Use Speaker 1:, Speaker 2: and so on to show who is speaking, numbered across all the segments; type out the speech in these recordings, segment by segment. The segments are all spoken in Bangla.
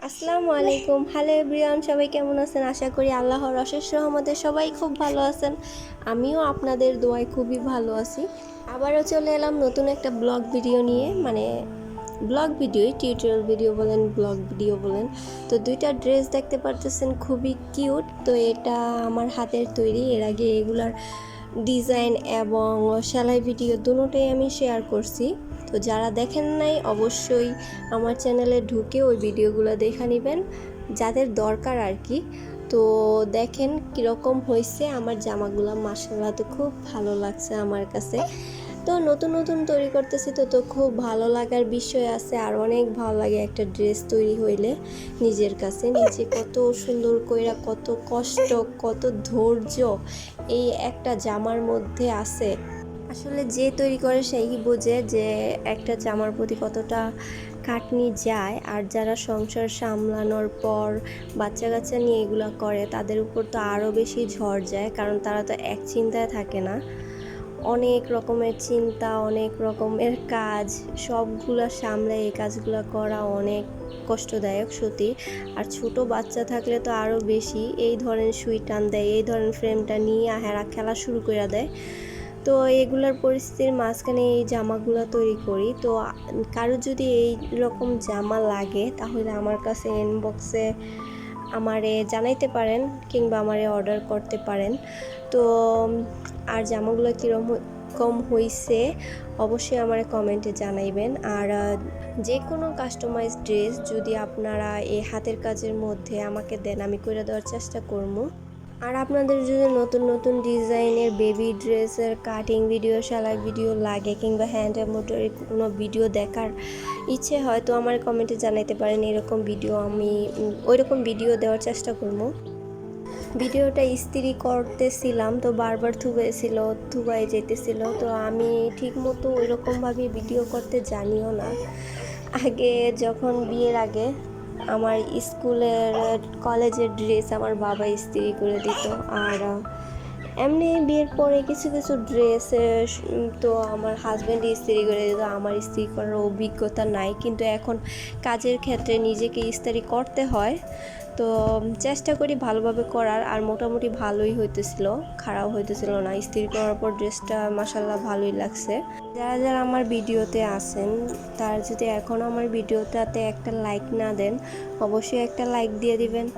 Speaker 1: আসসালামু আলাইকুম। হ্যালো এভরিওয়ান, সবাই কেমন আছেন? আশা করি আল্লাহর অশেষ রহমতে সবাই খুব ভালো আছেন। আমিও আপনাদের দোয়ায় খুবই ভালো আছি। আবারও চলে এলাম নতুন একটা ব্লগ ভিডিও নিয়ে, ব্লগ ভিডিও, টিউটোরিয়াল ভিডিও বলেন, ব্লগ ভিডিও বলেন। তো দুইটা ড্রেস দেখতে পারতেছেন, খুবই কিউট। তো এটা আমার হাতের তৈরি। এর আগে এগুলার ডিজাইন এবং সেলাই ভিডিও দুটোটাই আমি শেয়ার করছি। তো যারা দেখেন নাই অবশ্যই আমার চ্যানেলে ঢুকে ওই ভিডিওগুলো দেখে নেবেন, যাদের দরকার আর কি। তো দেখেন কীরকম হয়েছে আমার জামাগুলো, মাশাআল্লাহ তো খুব ভালো লাগছে আমার কাছে। তো নতুন নতুন তৈরি করতেছি, তো খুব ভালো লাগার বিষয় আছে। আর অনেক ভালো লাগে একটা ড্রেস তৈরি হইলে নিজের কাছে, নিজে কত সুন্দর কইরা, কত কষ্ট, কত ধৈর্য এই একটা জামার মধ্যে আছে। আসলে যে তৈরি করে সেই বোঝে যে একটা জামার প্রতি কতটা খাটনি যায়। আর যারা সংসার সামলানোর পর বাচ্চা কাচ্চা নিয়ে এগুলো করে তাদের উপর তো আরও বেশি ঝড় যায়, কারণ তারা তো এক চিন্তায় থাকে না, অনেক রকমের চিন্তা, অনেক রকমের কাজ, সবগুলা সামলে এই কাজগুলো করা অনেক কষ্টদায়ক সত্যি। আর ছোট বাচ্চা থাকলে তো আরও বেশি, এই ধরনের সুই টান দেয়, এই ধরনের ফ্রেমটা নিয়ে হেরা খেলা শুরু করে দেয়। তো এগুলার পরিস্থিতির মাঝখানে এই জামাগুলো তৈরি করি। তো কারো যদি এই রকম জামা লাগে তাহলে আমার কাছে ইনবক্সে আমারে জানাইতে পারেন, কিংবা আমারে অর্ডার করতে পারেন। তো আর জামাগুলো কীরকম হয়েছে অবশ্যই আমার কমেন্টে জানাইবেন। আর যে কোনো কাস্টমাইজ ড্রেস যদি আপনারা এই হাতের কাজের মধ্যে আমাকে দেন, আমি করে দেওয়ার চেষ্টা করবো। আর আপনাদের যদি নতুন নতুন ডিজাইনের বেবি ড্রেসের কাটিং ভিডিও, সেলাই ভিডিও লাগে, কিংবা হ্যান্ড এমব্রয়ডারি কোনো ভিডিও দেখার ইচ্ছে হয়, তো আমার কমেন্টে জানাইতে পারেন। এরকম ভিডিও আমি ওই রকম ভিডিও দেওয়ার চেষ্টা করবো। ভিডিওটা ইস্ত্রি করতেছিলাম, তো বারবার থুবাই যেতেছিল। তো আমি ঠিক মতো ওই রকমভাবে ভিডিও করতে জানিও না। আগে যখন বিয়ের আগে আমার স্কুলের কলেজের ড্রেস আমার বাবা ইস্ত্রি করে দিত। আর এমনি বিয়ের পরে কিছু কিছু ড্রেস তো আমার হাজব্যান্ড ইস্ত্রি করে দিত। আমার ইস্ত্রি করার অভিজ্ঞতা নাই, কিন্তু এখন কাজের ক্ষেত্রে নিজেকে ইস্ত্রি করতে হয়, তো চেষ্টা করি ভালোভাবে করার। আর মোটামুটি ভালোই হইতেছিল, খারাপ হইতেছিল না। ইস্ত্রি করার পর ড্রেসটা মাশাআল্লাহ ভালোই লাগছে। যারা যারা আমার ভিডিওতে আছেন তারা যদি এখনও আমার ভিডিওটাতে একটা লাইক না দেন, অবশ্যই একটা লাইক দিয়ে দিবেন।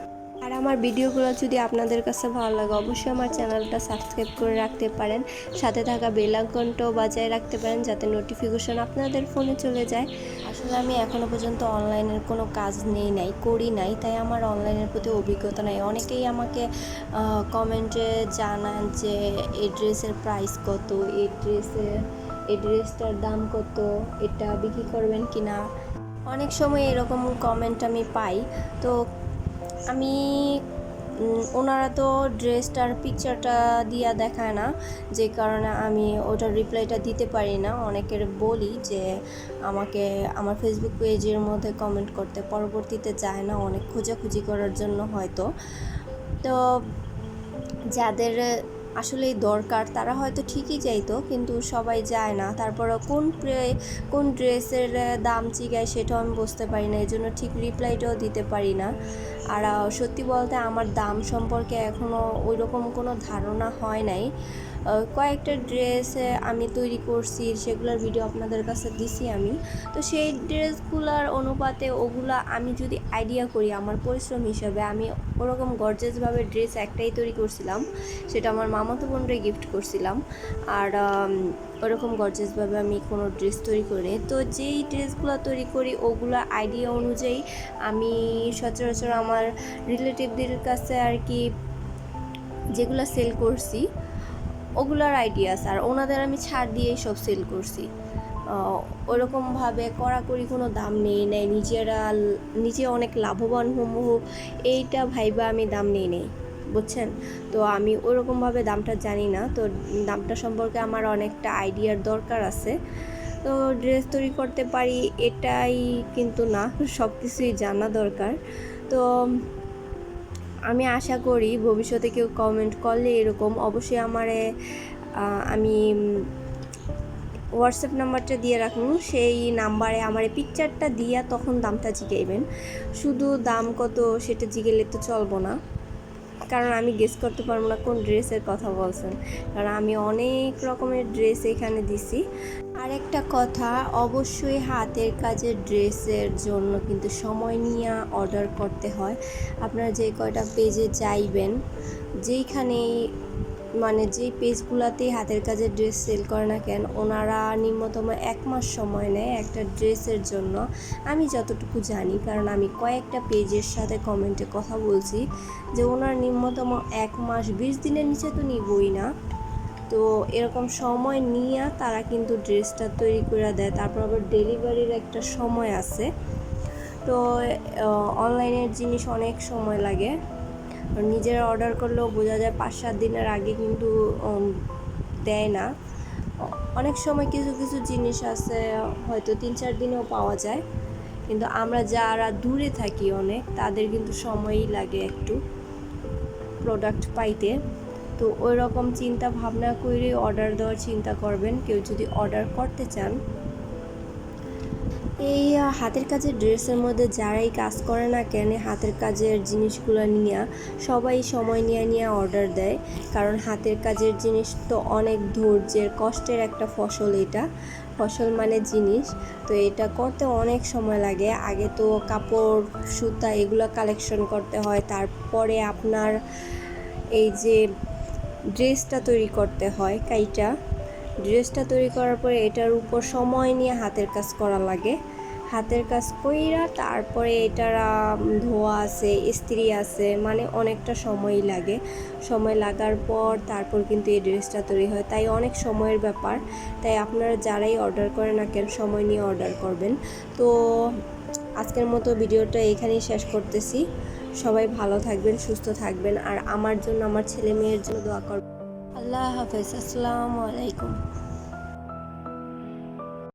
Speaker 1: আর আমার ভিডিওগুলো যদি আপনাদের কাছে ভালো লাগে অবশ্যই আমার চ্যানেলটা সাবস্ক্রাইব করে রাখতে পারেন, সাথে থাকা বেল আইকনটাও বাজায় রাখতে পারেন যাতে নোটিফিকেশন আপনাদের ফোনে চলে যায়। আসলে আমি এখনও পর্যন্ত অনলাইনের কোনো কাজ করি নাই, তাই আমার অনলাইনের প্রতি অভিজ্ঞতা নাই। অনেকেই আমাকে কমেন্টে জানান যে এই ড্রেসের প্রাইস কত, এই ড্রেসটার দাম কত, এটা বিক্রি করবেন কি না। অনেক সময় এরকম কমেন্ট আমি পাই। তো আমি ওনারা তো ড্রেসটার পিকচারটা দিয়া দেখায় না, যে কারণে আমি ওটার রিপ্লাইটা দিতে পারি না। অনেকের বলি যে আমাকে আমার ফেসবুক পেজের মধ্যে কমেন্ট করতে, পরবর্তীতে যায় না, অনেক খোঁজাখুঁজি করার জন্য হয়তো। তো যাদের আসলেই দরকার তারা হয়তো ঠিকই চাইতো, কিন্তু সবাই যায় না। তারপরে কোন ড্রেসের দাম জিগায় সেটাও আমি বুঝতে পারি না, এই জন্য ঠিক রিপ্লাইটাও দিতে পারি না। আর সত্যি বলতে আমার দাম সম্পর্কে এখনও ওই রকম কোনো ধারণা হয় নাই। কয়েকটা ড্রেস আমি তৈরি করছি, সেগুলোর ভিডিও আপনাদের কাছে দিছি আমি। তো সেই ড্রেসগুলোর অনুপাতে ওগুলা আমি যদি আইডিয়া করি আমার পরিশ্রম হিসাবে, আমি ওরকম গর্জিয়াসভাবে ড্রেস একটাই তৈরি করছিলাম, সেটা আমার মামাতো বোনরে গিফট করছিলাম। আর ওরকম গর্জিয়াসভাবে আমি কোনো ড্রেস তৈরি করি। তো যেই ড্রেসগুলো তৈরি করি ওগুলো আইডিয়া অনুযায়ী আমি সচরাচর আমার রিলেটিভদের কাছে আর কি যেগুলো সেল করছি ওগুলোর আইডিয়াস, আর ওনাদের আমি ছাড় দিয়েই সব সেল করছি। ওরকমভাবে কড়াকড়ি কোনো দাম নেই, নিজে অনেক লাভবান হবো এইটা ভাইবা আমি দাম নেই, বুঝছেন। তো আমি ওরকমভাবে দামটা জানি না, তো দামটা সম্পর্কে আমার অনেকটা আইডিয়ার দরকার আছে। তো ড্রেস তৈরি করতে পারি এটাই কিন্তু না, সব কিছুই জানা দরকার। তো আমি আশা করি ভবিষ্যতে কেউ কমেন্ট করলে এরকম অবশ্যই আমি হোয়াটসঅ্যাপ নাম্বারটা দিয়ে রাখুন, সেই নাম্বারে আমার এই পিকচারটা দিয়া তখন দামটা জিগাইবেন। শুধু দাম কত সেটা জিগেলে তো চলবো না, কারণ আমি গেস করতে পারবো না কোন ড্রেসের কথা বলছেন, কারণ আমি অনেক রকমের ড্রেস এখানে দিছি। আর একটা কথা, অবশ্যই হাতের কাজের ড্রেসের জন্য কিন্তু সময় নিয়ে অর্ডার করতে হয়। আপনারা যে কয়টা পেজে যাইবেন, যেইখানেই মানে যেই পেজগুলোতেই হাতের কাজের ড্রেস সেল করে না কেন, ওনারা নিম্নতম 1 মাস সময় নেয় একটা ড্রেসের জন্য। আমি যতটুকু জানি, কারণ আমি কয়েকটা পেজের সাথে কমেন্টে কথা বলছি, যে ওনার নিম্নতম 1 মাস 20 দিনের নিচে তো নিবই না। তো এরকম সময় নিয়ে তারা কিন্তু ড্রেসটা তৈরি করে দেয়। তারপর আবার ডেলিভারির একটা সময় আছে। তো অনলাইনের জিনিস অনেক সময় লাগে, নিজেরা অর্ডার করলেও বোঝা যায় 5-7 দিনের আগে কিন্তু দেয় না। অনেক সময় কিছু কিছু জিনিস আছে হয়তো 3-4 দিনেও পাওয়া যায়, কিন্তু আমরা যারা দূরে থাকি অনেক, তাদের কিন্তু সময়ই লাগে একটু প্রোডাক্ট পাইতে। তো ওই রকম চিন্তা ভাবনা করে অর্ডার দেওয়ার চিন্তা করবেন কেউ যদি অর্ডার করতে চান। এই হাতের কাজের ড্রেসের মধ্যে যারাই কাজ করে না কেন, হাতের কাজের জিনিসগুলো নিয়ে সবাই সময় নিয়ে অর্ডার দেয়, কারণ হাতের কাজের জিনিস তো অনেক ধৈর্যের কষ্টের একটা ফসল। এটা ফসল মানে জিনিস, তো এটা করতে অনেক সময় লাগে। আগে তো কাপড় সুতা এগুলো কালেকশন করতে হয়, তারপরে আপনার এই যে ড্রেসটা তৈরি করতে হয়, ড্রেসটা তৈরি করার পরে এটার উপর সময় নিয়ে হাতের কাজ করা লাগে। হাতের কাজ কইরা তারপরে এটার ধোয়া আছে, ইস্ত্রি আছে, মানে অনেকটা সময়ই লাগে। সময় লাগার পর তারপর কিন্তু এই ড্রেসটা তৈরি হয়, তাই অনেক সময়ের ব্যাপার। তাই আপনারা যারাই অর্ডার করেন না কেন, সময় নিয়ে অর্ডার করবেন। তো আজকের মতো ভিডিওটা এখানেই শেষ করতেছি। সবাই ভালো থাকবেন, সুস্থ থাকবেন, আর আমার জন্য, আমার ছেলে মেয়ের জন্য দোয়া করবেন। আল্লাহ হাফেজ, আসসালামু আলাইকুম।